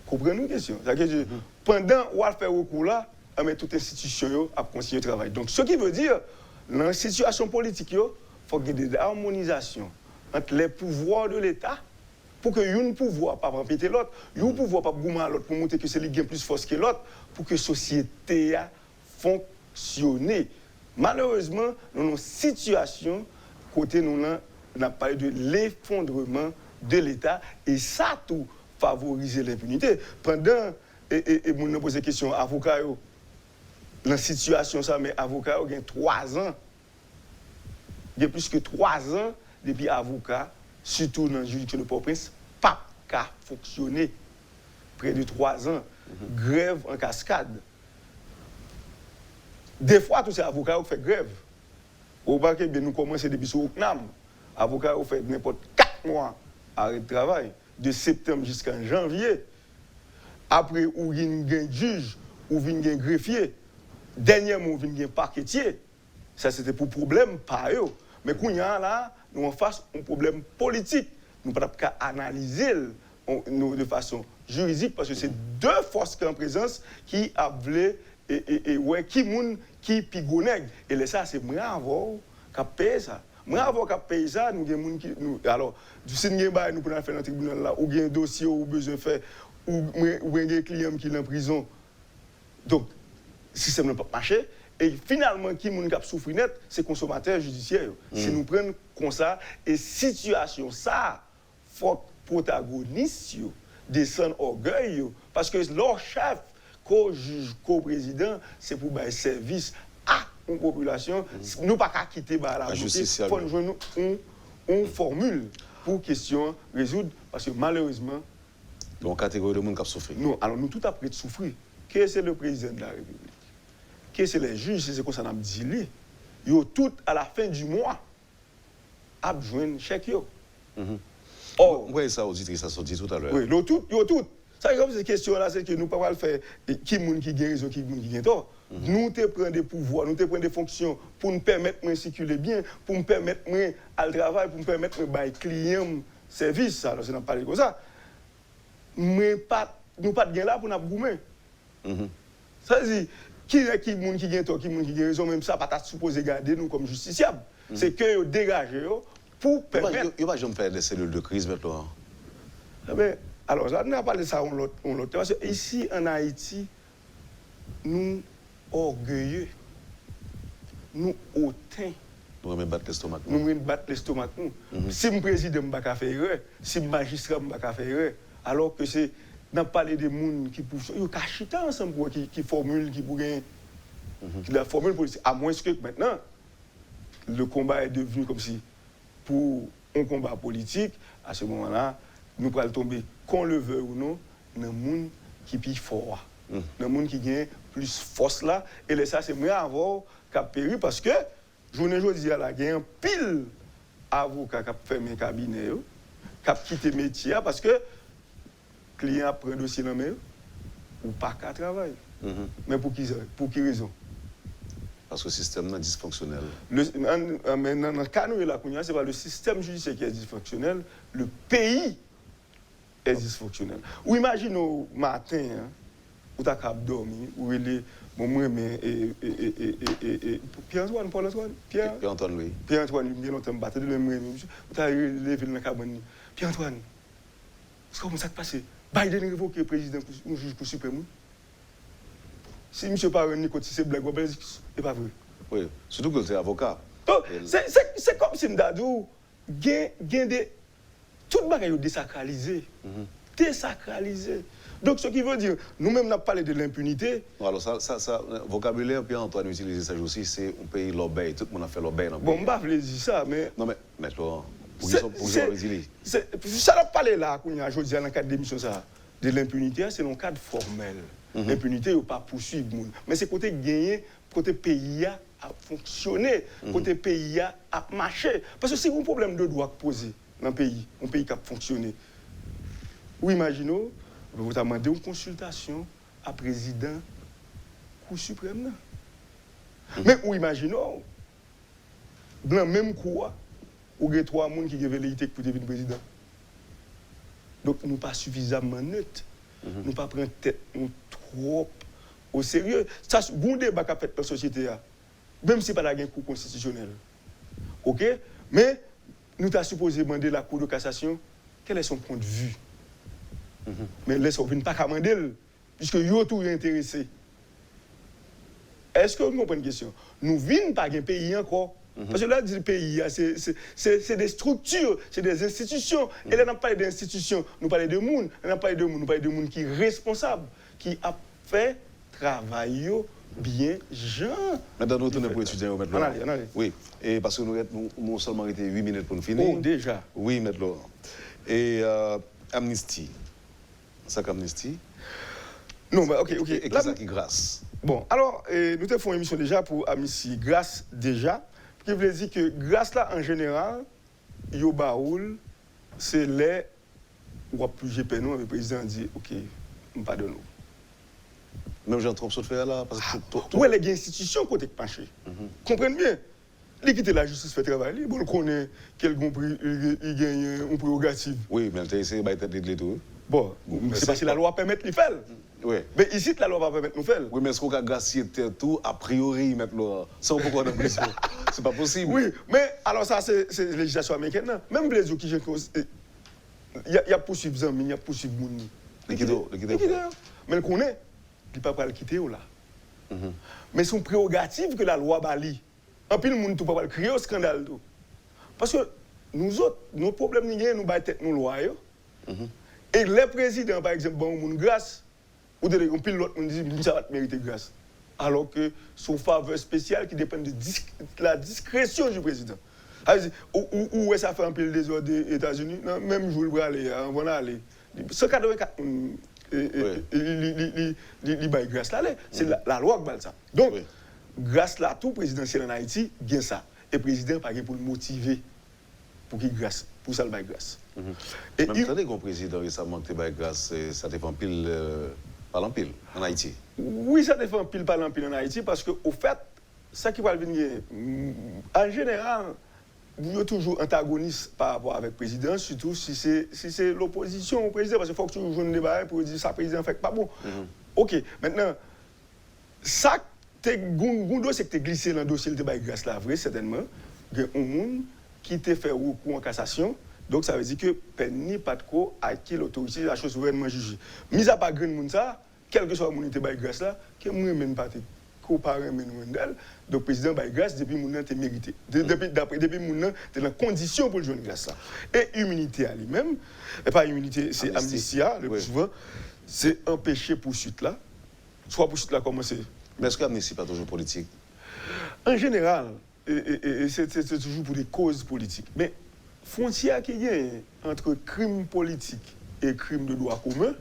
Comprenez-nous la question? Pendant qu'on va faire recours là, toute institution a continué le travail. Donc, ce qui veut dire, dans la situation politique, il faut qu'il y ait des harmonisations entre les pouvoirs de l'État pour que un pouvoir pas répéter l'autre, un pouvoir pas goumer l'autre pour montrer que c'est lui qui a plus force que l'autre, pour que la société fonctionne. Malheureusement, dans nos situations, côté nous n'a pas eu de l'effondrement de l'État et ça tout favoriser l'impunité. Pendant et mon a posé question avocat dans la situation ça mais avocat il y a 3 ans. Il y a plus que 3 ans depuis avocat surtout dans la juridiction de Port-au-Prince, pas qu'à fonctionner. Près de 3 ans, grève en cascade. Des fois, tous ces avocats ont fait grève. Au bac, nous commençons depuis ce CNAM. Les avocats ont fait n'importe 4 mois arrêt de travail, de septembre jusqu'en janvier. Après, où il y a un juge, où il y a un greffier. Dernièrement, où il y a un parquetier. Ça, c'était pour problème, pas eux. Mais quand il y a là, nous en face un problème politique. Nous ne pouvons pas analyser de façon juridique parce que c'est 2 forces qui sont en présence qui a voulu et ouais qui moun qui pigonèg et ça c'est moi avoir qui paye ça. Moi avoir qui paye ça nous gen moun qui nous alors si nous ba nous pour faire dans tribunal là ou gen dossier ou besoin faire ou gen client qui est en prison. Donc système ne peut pas marcher. Et finalement, qui moun k'ap souffrir net, c'est consommateur judiciaire. Si nous prenons comme ça, et situation ça, faut protagonistes descendre orgueil, parce que leur chef, co-juge, co-président, c'est pour faire service à une population. Nous pas qu'à quitter la justice. Il faut nous joindre une formule pour question résoudre, parce que malheureusement. Donc, catégorie de monde qui a souffert. Non, alors nous tout après de souffrir. Qui est le président de la République? Qui est les juges? C'est ce qu'on a dit. Ils ont tout à la fin du mois à joindre chèque. Oh, oui, ça, auditrice, ça sorti tout à l'heure. Oui, ils ont tout. Ça, comme cette question-là, c'est que nous ne pouvons pas le faire. Qui est qui gagne raison, qui est qui tort. Nous te prenons des pouvoirs, nous te prenons des fonctions pour nous permettre de circuler bien, pour nous permettre de travailler, pour nous permettre de faire client service. Alors, c'est pas parler comme ça. Mais nous pas de gain là pour nous goumer. Ça veut dire, qui gagne tort, qui gagne raison, même ça, pas supposé garder nous comme justiciables. C'est que dégager pour permettre. Il va jamais faire des cellules de crise maintenant. Alors, on a parlé de ça, on l'a. Parce que ici, en Haïti, nous orgueilleux, nous hautains. Nous remettons battre l'estomac. Nous remettons battre l'estomac. Si le président ne peut pas faire erreur, si le magistrat ne peut pas faire erreur, alors que c'est dans parler des gens qui poussent, ils ont caché ensemble pour qui formule, qui pour gagner, qui la formule politique. À moins que maintenant, le combat est devenu comme si, pour un combat politique, à ce moment-là, nous pourrons tomber, qu'on le veut ou non, dans le monde qui est plus fort, dans le monde qui gagne plus force là. Et ça, c'est mieux avoir qu'à périr parce que, journée aujourd'hui, il y a un pile avocat qui a fermé le cabinet, qui a quitté le métier parce que le client prend un dossier dans le main ou pas qu'à travailler. Mais pour qui raison? Parce que le système est dysfonctionnel. Maintenant, dans le cas où ce n'est pas le système judiciaire qui est dysfonctionnel, le pays est dysfonctionnel. Ou imaginez matin, où tu as dormi, où il est, Pierre-Antoine, Paul-Antoine, Pierre-Antoine, oui. Pierre-Antoine, il y a longtemps battu de l'aimer, tu as levé dans la cabane. Pierre-Antoine, comment ça se passe? Biden a révoqué le président du juge suprême. Si M. Paroni côté c'est blague, c'est pas vrai. Oui, surtout que c'est avocat. C'est comme si Ndadou des tout le bagage est désacralisé. Désacralisé. Donc ce qui veut dire, nous-mêmes n'a parlé de l'impunité. Alors ça vocabulaire Pierre-Antoine utilise ça aussi, c'est un pays l'obéi, tout le monde a fait l'obéi dans le pays. Bon, je ne dire ça, mais. Non mais maintenant, pour ça n'a pas parlé là, quand il y a aujourd'hui dans le cadre d'émission ça, de l'impunité, c'est dans le cadre formel. L'impunité, il ne pas poursuivre. Mais c'est côté gagner, côté pays a fonctionné, côté pays a marché. Parce que si vous avez un problème de droit posé dans un pays qui a fonctionné, ou imaginez, vous avez demandé une consultation à président Cour suprême. Mais ou imaginez, dans le même coup, il y a 3 personnes qui ont velléité pour devenir président. Donc, nous ne sommes pas suffisamment neutres. Nous ne pas prendre tête nous trop au sérieux. Ça, c'est un bon débat qu'a fait dans la société. Même si ce n'est pas un cours constitutionnel. OK? Mais nous avons supposé demander la Cour de cassation quel est son point de vue. Mais laissons ne pas demander, puisque nous sommes tous intéressés. Est-ce que vous comprenez une question? Nous ne venons pas d'un pays encore. Parce que là, le pays, c'est des structures, c'est des institutions. Et là, on n'a pas parlé d'institutions, nous parlons de monde. On n'a pas parlé de monde, nous parlons de monde qui est responsable, qui a fait travail bien Jean. Maintenant, nous retournons pour étudier au maître Laurent. On allait. Oui, et parce que nous seulement été 8 minutes pour nous finir. Oh, déjà. Oui, maître Laurent. Et amnistie. Ça qu'amnistie. Non, mais ok. Et qu'est-ce qui grâce? Bon, alors, nous avons fait une émission déjà pour amnistie grâce déjà. Ce qui veut dire que grâce là, en général, yo baoul, c'est les ou à plus GP nous, le président dit, ok, pardonne-nous. Même Jean Trompe se fait là, parce que où est les institutions côté penché? Comprenez bien. L'équité de la justice fait travailler. Bon, on connaît quel il gagne une prérogative. Oui, mais c'est essayé de tête de tout. Bon, c'est parce que la loi permet de le faire. Oui. Mais ici, la loi va permettre de nous faire. Oui, mais est-ce qu'on a gracié tout, a priori, maintenant, sans pourquoi on a pris ça? C'est pas possible. Oui, mais alors ça, c'est la législation américaine. Même les autres qui il y a poursuivre Zami, il y a poursuivre Mouni. Mais le connaît, il ne peut pas le quitter là. Mais son prérogative que la loi bali. En plus, le monde ne peut pas créer un scandale. Parce que nous autres, nos problèmes, nous battons nos lois. Et les présidents, par exemple, bon, on grâce, ou un pilote, on dit ça va te mériter grâce. Alors que son faveur spéciale qui dépend de la discrétion du président. Où est-ce que ça fait un peu le désordre des États-Unis? Même je veux aller, on va aller. 184, il baille grâce là. C'est la loi qui baille ça. Donc, grâce là, tout présidentiel en Haïti, gagne ça. Et le président pas pour le motiver pour qu'il grâce, pour ça le baille grâce. Et même attendez qu'un président récemment qui baille grâce, ça défend pile par l'empile en Haïti. Oui, ça défend pile par l'empile en Haïti parce que au fait, ça qui va venir, en général, vous êtes toujours antagoniste par rapport avec le président, surtout si c'est l'opposition au président, parce qu'il faut que tu joues un débat pour dire ça, le président fait pas bon. Ok, maintenant, ça, Goundo, c'est que tu es glissé dans le dossier de débat grâce là, vrai, certainement. Il y a un monde qui t'a fait recours en cassation, donc ça veut dire que Penny Patko a acquis l'autorité de la chose souverainement jugée. Mis à part grand monde ça, quel que soit le monde qui grâce là, que moi même pas coparent men d'elle, donc président bail grâce depuis mon temps mérité. Depuis mon temps t'es dans condition pour le joindre grâce là. Et immunité à lui-même, et pas immunité, c'est amnistie le plus souvent, c'est empêcher poursuite là. Soit poursuite là commencer. Mais est-ce que l'amnistie n'est pas toujours politique? En général, c'est toujours pour des causes politiques. Mais frontière qui y a entre crime politique et crime de droit commun,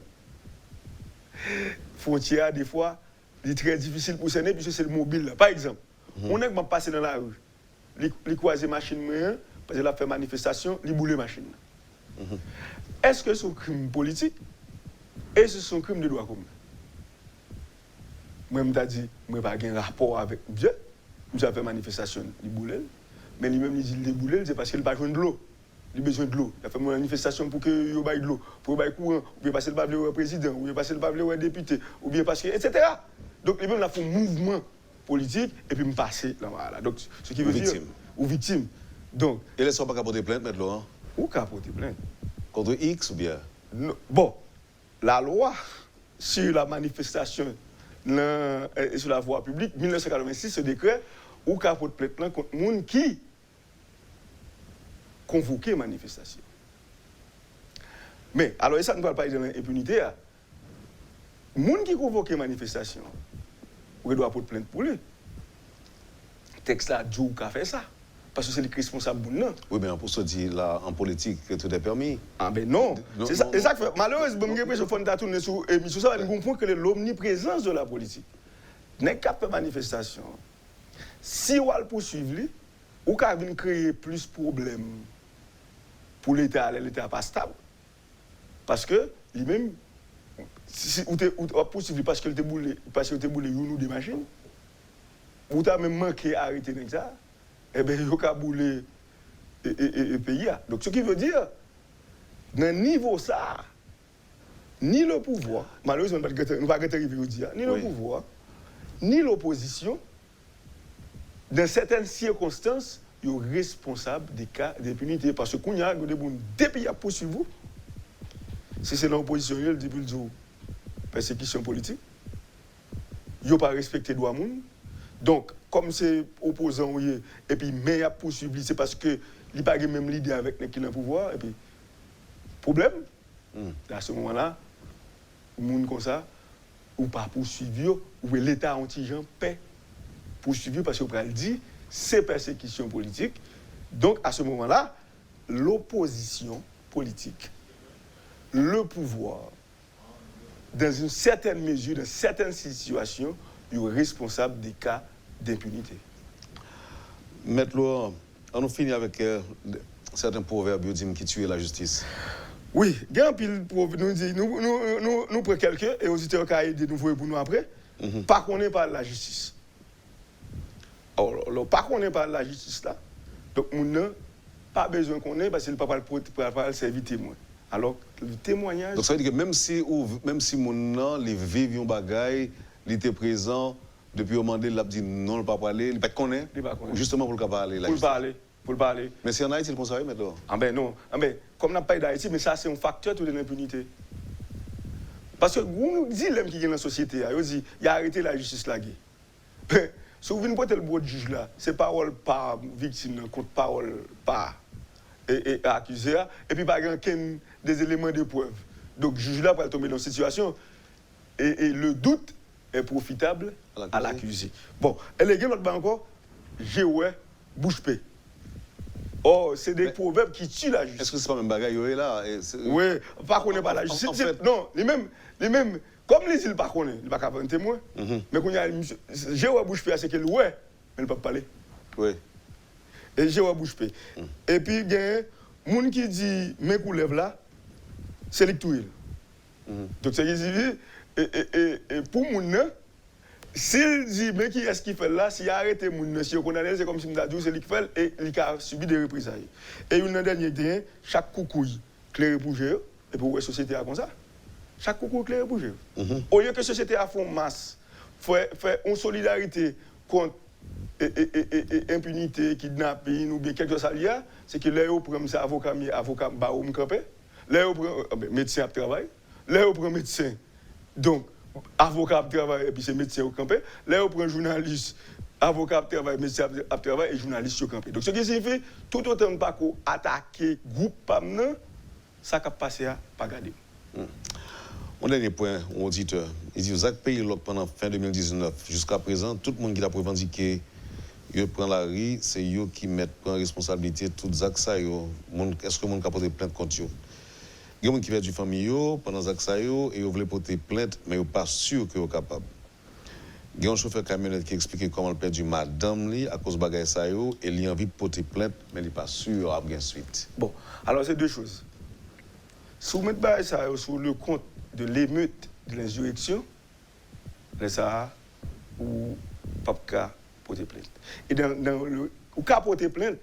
frontière des fois c'est très difficile pour cerner puisque c'est le mobile. Par exemple, on est passé dans la rue, il croise machine moyen parce qu'il a fait manifestation, il boule machine. Est-ce que c'est un crime politique et est-ce que c'est un crime de droit commun? Moi, je me dit, je n'ai pas un rapport avec Dieu. Je fait manifestation, il boule. Mais lui-même, il dit qu'il boule, c'est parce qu'il n'a pas besoin de l'eau. Il a besoin de l'eau. Il a fait une manifestation pour qu'il y ait de l'eau, pour qu'il y ait courant, ou bien parce qu'il n'a pas le président, ou bien parce qu'il n'a pas le député, ou bien parce que, etc. Donc, lui-même, il a fait un mouvement politique et puis il passé là. Voilà. Donc, ce qui veut dire. Ou victime. Donc. Et les sont pas capoter plainte, M. Laurent? Ou capoter plainte? Contre X ou bien? Non. Bon, la loi sur la manifestation sur la voie publique, 1986, ce décret, ou capoter plainte contre les gens qui convoquaient manifestation. Mais, alors, ça ne parle pas de l'impunité. Les gens qui convoquaient manifestation, on doit porter plainte pour lui. Le texte là, Dieu a fait ça. Parce que c'est le responsable de nous. Oui, mais pour se dire là, en politique, que tout est permis. Ah ben non. C'est ça que fait. Malheureusement, je pense que je tourner sur l'émission, ça va nous comprendre que l'omniprésence de la politique. N'est qu'à faire manifestation. Si on le poursuivre, on peut créer plus de problèmes pour l'État pas stable. Parce que lui-même, si on poursuivre parce qu'il te boulé une ou des machines, ou tu as même manqué à arrêter ça, eh bien, il y a boulé et pays. Donc, ce qui veut dire, dans le niveau ça, ni le pouvoir, malheureusement, nous ne pouvons pas arriver au dire, ni le pouvoir, ni l'opposition, dans certaines circonstances, ils sont responsables des cas d'impunité. Parce que quand il y a des pays à poursuivre vous, si c'est l'opposition, il dit plus persécution politique, ils n'ont pas respecté les droits de l'homme. Donc, comme c'est opposant, et puis, mais il a poursuivi, c'est parce qu'il n'a pas même l'idée avec les qui ont le pouvoir, et puis, problème, à ce moment-là, les gens comme ça, ou pas poursuivre, ou l'État anti-gens paix poursuivre parce qu'on peut dire c'est persécution politique. Donc à ce moment-là, l'opposition politique, le pouvoir, dans une certaine mesure, dans certaines situations, est responsable des cas d'impunité. Maître Laurent, on finit avec certains proverbes qui tuent la justice. Oui, il y a un pile proverbe nous dit, nous prenons quelqu'un et on dit qu'on va aider nous pour nous après, pas qu'on n'est pas la justice. Alors, pas qu'on n'est pas la justice là, donc on n'a pas besoin qu'on ait parce qu'il ne peut pas servir témoin. Alors, le témoignage... Donc ça veut dire que même si mon les vivent un bagaille, il était présent, depuis au moment il a dit non, il ne peut pas parler, il ne peut pas connaître, justement pour le parler. Pour le parler. Mais c'est en Haïti le conseil maintenant. Ah ben non, comme on n'a pas d'Haïti, mais ça c'est un facteur de l'impunité. Parce que vous dites l'homme qui est dans la société, il a arrêté la justice là. Si vous venez porter le bout de juge là, c'est parole par victime contre parole par et accusé, et puis pas aucun des éléments de preuve. Donc le juge là va tomber dans une situation et le doute est profitable à l'accusé. Bon, et les gars, l'autre encore, j'ai bouche paix. Oh, c'est des proverbes qui tuent la justice. Est-ce que c'est pas même bagaille là? Oui, pas qu'on n'est pas la justice. En fait, non, les mêmes, comme les îles pas qu'on est, il va pas un témoin. Mais quand il y a j'ai bouche paix, c'est qu'il mais il ne peut pas parler. Oui. Et j'ai bouche paix. Et puis il y a un monde qui dit mes coulèves là, c'est l'électoral. Donc c'est qui dit et pour moun s'il dit mais qui est-ce qui fait là, s'il a arrêté moun si on condamné, c'est comme si m'da dit c'est lui qui fait et il a subi des représailles. Et une dernier dernier, chaque coucouille clair pour gérer et pour la société a comme ça. Chaque coucou clair pour gérer. Au lieu que la société a fait masse, fait une solidarité contre impunité, kidnapping ou bien quelque chose à lier, c'est que là, on prend ça avocat bah on campé, là on prend médecin à travail, là on prend médecin. Donc avocat à travail et puis c'est médecin au campé, là on prend journaliste, avocat à travail, médecin à travail et journaliste au campé. Donc ce qui signifie tout autant de pas attaquer groupe pamna, ça qui passé à pas garder. Mon dernier point, auditeur, il dit Zach Pays pendant fin 2019 jusqu'à présent, tout le monde qui a revendiqué il prend la rue, c'est eux qui mettent en responsabilité tout Zach ça yo. Est-ce que le monde a porté plainte contre eux? Il y a des gens qui perdent du famille pendant Zach ça yo et ils veulent porter plainte mais ils sont pas sûrs qu'ils sont capables. Il y a un chauffeur camionnette qui explique comment il perd du madame li à cause de bagaille ça yo et il a envie de porter plainte mais il n'est pas sûr à bien suite. Bon, alors c'est deux choses. Si vous mettez bagaille ça sur le compte de l'émeute de l'insurrection, là ça ou pas porter plainte. Et dans le ou cas porter plainte,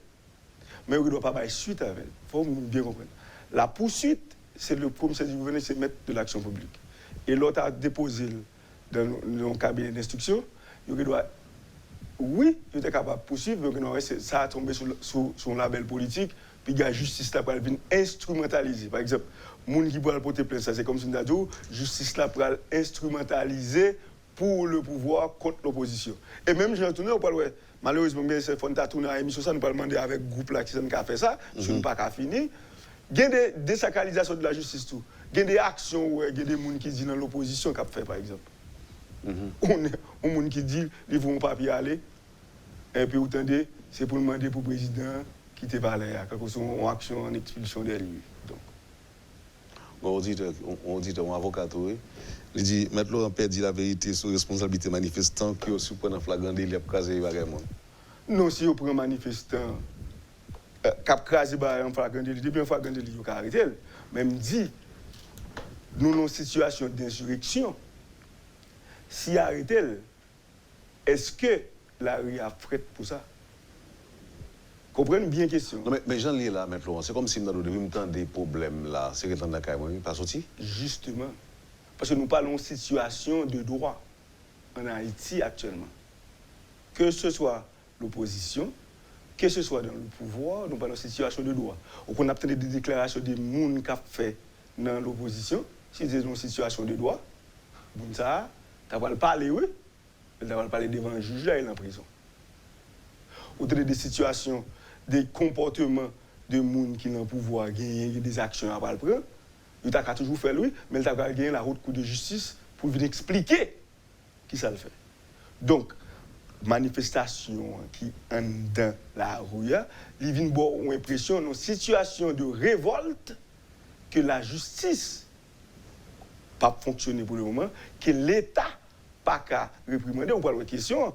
mais on ne doit pas faire suite avec. Il faut bien comprendre. La poursuite, c'est le commissaire du gouvernement, c'est mettre de l'action publique. Et l'autre a déposé dans un cabinet d'instruction, il doit, oui, il était capable de poursuivre, mais ça a tombé sur un label politique, puis il y a justice là pour venir instrumentaliser. Par exemple, les gens qui veulent porter plainte, c'est comme si nous avons dit, justice là pour instrumentaliser pour le pouvoir contre l'opposition. Et même, j'ai retourné, on parle, malheureusement, c'est Fonta tourner à l'émission, ça nous parle demander avec le groupe là qui a fait ça, je ne pas qu'à finir. Il y a des désacralisations de la justice, tout. Il y a des actions, il y a des gens qui disent dans l'opposition qui a fait, par exemple. On a des gens qui disent, ils vont pas y aller, et puis vous entendez, c'est pour demander pour le président qui te parle, quelque chose en action, en expulsion de lui. On dit un avocat, il dit, Maître Laurent Père dit la vérité sur responsabilité manifestant qui aussi prend un flagrant délit pour craser les bagages. Non, si on prend un manifestant, cap craser un flagrant délit, depuis un flagrant délit, il faut arrêter. Même dit, nous avons une situation d'insurrection. Si arrêter, est-ce que la rue a prête pour ça? Comprenez bien la question. Non, mais j'en lis là, Maître Laurent, c'est comme si nous avons des problèmes là, c'est que dans le pas sorti? Justement. Parce que nous parlons de situation de droit en Haïti actuellement. Que ce soit l'opposition, que ce soit dans le pouvoir, nous parlons de situation de droit. On a peut-être des déclarations des gens qui ont fait dans l'opposition, si c'est une situation de droit, ça, tu vas parler, oui, tu vas parler devant un juge là, il est en prison. Ou des situations, des comportements de gens qui ont le pouvoir, des actions à prendre. Il a toujours fait lui, mais il a gagné la haute cour de justice pour venir expliquer qui ça le fait. Donc, manifestation qui en dans la rue, il vient avoir une impression, une situation de révolte que la justice pas fonctionner pour le moment, que l'État pas qu'à réprimander. On parle de question.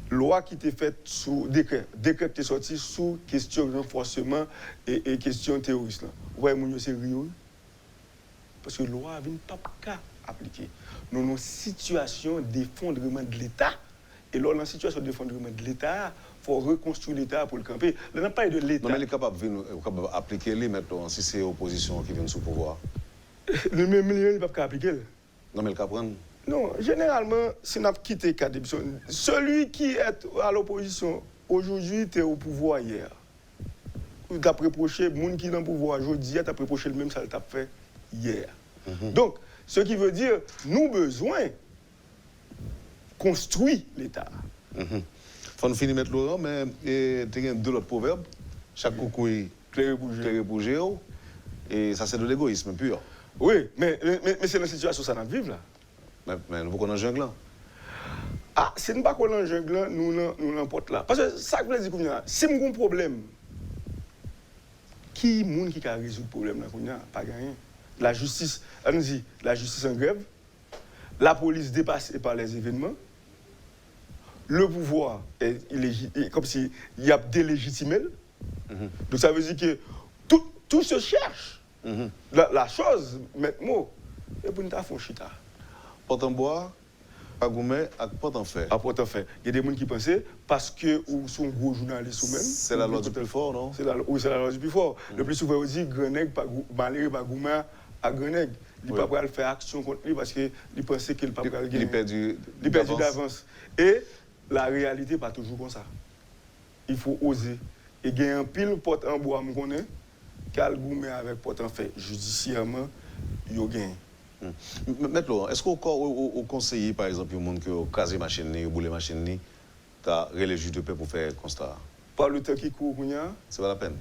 Loi qui était faite sous décret qui est sorti sous question de renforcement et question terroriste. Vous voyez, mon sérieux? Parce que la loi n'est pas qu'à appliquer. Nous avons une situation d'effondrement de l'État. Et lors de la situation d'effondrement de l'État, il faut reconstruire l'État pour le camper. Là, on n'a pas de l'État. Non, mais il est capable d'appliquer les maintenant si c'est l'opposition qui vient sous pouvoir. Le même milieu, il ne peut pas appliquer. Non, mais il capable. Non, généralement, si on a quitté le cadre d'émission, celui qui est à l'opposition aujourd'hui, tu es au pouvoir hier. Tu as reproché, le monde qui est dans le pouvoir aujourd'hui, tu as reproché le même ça que tu as fait hier. Donc, ce qui veut dire, nous avons besoin de construire l'État. Faut nous finir mettre Laurent, mais tu as deux autres proverbes. Chaque coucou est clair pour géo. Et ça, c'est de l'égoïsme pur. Oui, mais c'est la situation que ça nous vivre là. Mais nous, on est en jungle. Ah, si nous ne sommes pas en jungle, nous l'emportons là. Parce que ça veut dire que si nous avons un problème, qui est le monde qui a résoudre le problème là? Pas gagné. La justice, on nous dit, la justice en grève, la police dépassée par les événements, le pouvoir est comme s'il y a délégitimé. Donc ça veut dire que tout se cherche. La chose, maintenant, et pour nous faire un chita. Porte en bois, à Goumet, à porte en fer. À porte en fer. Il y a des gens qui pensent parce que ou sont gros journalistes ou même. C'est la loi du plus fort, non? Oui, c'est la loi du plus fort. Le plus souvent, on dit Grenègue, malheureux, pas Goumet à Grenègue. Il ne peut pas faire action contre lui parce qu'il pensait qu'il ne peut pas gagner. Il perd d'avance. Et la réalité n'est pas toujours comme ça. Il faut oser. Et il y a un pile porte en bois, je connais, qu'à Goumet avec porte en fer. Judiciairement, il y a gagné. Maintenant, est-ce qu'au conseiller, par exemple, il y a des gens qui ont casé machine, qui ont boulé machine, tu as relé le juge de paix pour faire un constat? Pas le temps qui court, c'est pas la peine.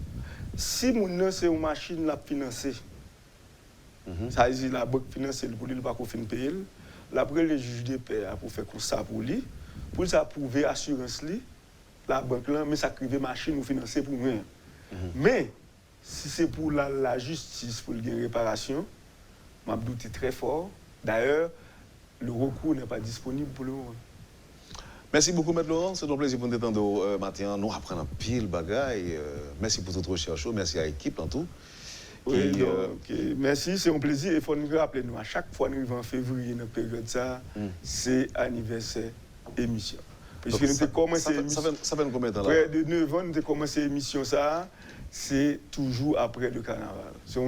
Si mon c'est une machine la financée, ça veut dire la banque financière pour lui, il ne va pas payer. Après, le juge de paix pour faire constat pour lui, pour ça prouver l'assurance, la banque, là, mais ça crée machine ou financer pour rien. Mais si c'est pour la justice, pour une réparation, je doute très fort. D'ailleurs, le recours n'est pas disponible pour le moment. Merci beaucoup, M. Laurent. C'est un plaisir pour nous détendre matin. Nous apprenons pile bagaille. Merci pour toute recherche. Merci à l'équipe en tout. Oui, merci, c'est un plaisir. Il faut nous rappeler, nous, à chaque fois que nous arrivons en février, dans la période ça, c'est anniversaire émission. Puisque nous avons commencé l'émission. Ça fait combien de temps là? Près de 9 ans, nous avons commencé l'émission ça. C'est toujours après le carnaval. C'est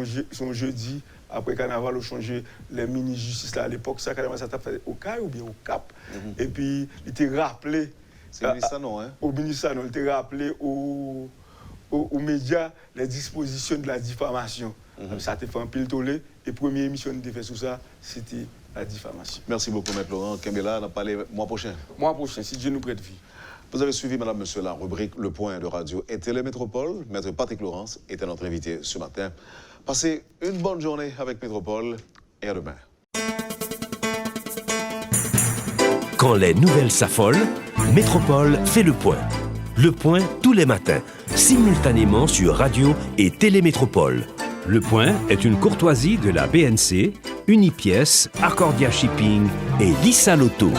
un jeudi. Après le carnaval, on a changé les mini-justices là. À l'époque, ça, carnaval, ça t'a fait au CAI ou bien au CAP. Et puis, il était rappelé. C'est au ministère, non, hein? Au ministère, non. Il était rappelé aux médias les dispositions de la diffamation. Ça a été fait un pile tollé. Et la première émission qu'on a fait sur ça, c'était la diffamation. Merci beaucoup, M. Laurent. Kembela, on a parlé mois prochain. Mois prochain, si Dieu nous prête vie. Vous avez suivi, madame, monsieur, la rubrique Le Point de Radio et Télémétropole. Maître Patrick Laurence était notre invité ce matin. Passez une bonne journée avec Métropole et à demain. Quand les nouvelles s'affolent, Métropole fait le point. Le point tous les matins, simultanément sur Radio et Télémétropole. Le Point est une courtoisie de la BNC, Unipièce, Accordia Shipping et Lissa Lotto.